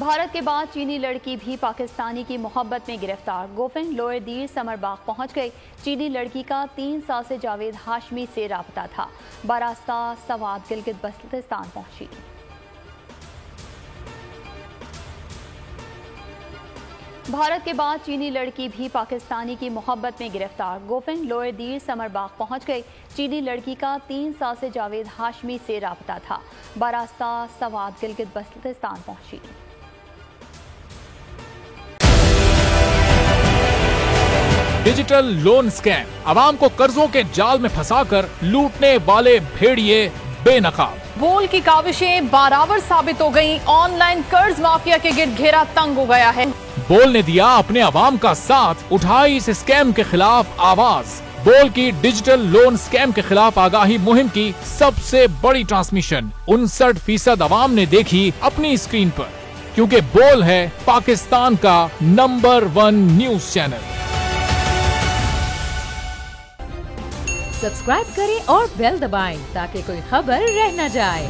भारत के बाद चीनी लड़की भी पाकिस्तानी की मोहब्बत में गिरफ्तार। गोफिन लोअर दीर समरबाग पहुंच गई। चीनी लड़की का 3 साल से जावेद हाशमी से राबता था। बारास्ता सवात गिलगित बल्तिस्तान पहुंची। भारत के बाद चीनी लड़की भी पाकिस्तानी की मोहब्बत में गिरफ्तार। गोफिन लोअर दीर समरबाग पहुंच गई। चीनी लड़की का 3 साल से जावेद हाशमी से राबता था। बारास्ता सवात गिलगित बल्तिस्तान पहुंची। डिजिटल लोन स्कैम, आवाम को कर्जों के जाल में फंसाकर लूटने वाले भेड़िए बेनकाब। बोल की काविशें बारावर साबित हो गईं। ऑनलाइन कर्ज माफिया के गिर्द घेरा तंग हो गया है। बोल ने दिया अपने आवाम का साथ, उठाई इस स्कैम के खिलाफ आवाज। बोल की डिजिटल लोन स्कैम के खिलाफ आगाही मुहिम की सबसे बड़ी ट्रांसमिशन 59% आवाम ने देखी अपनी स्क्रीन पर, क्योंकि बोल है पाकिस्तान का नंबर 1 न्यूज चैनल। सब्सक्राइब करें और बेल दबाएं ताकि कोई खबर रह न जाए।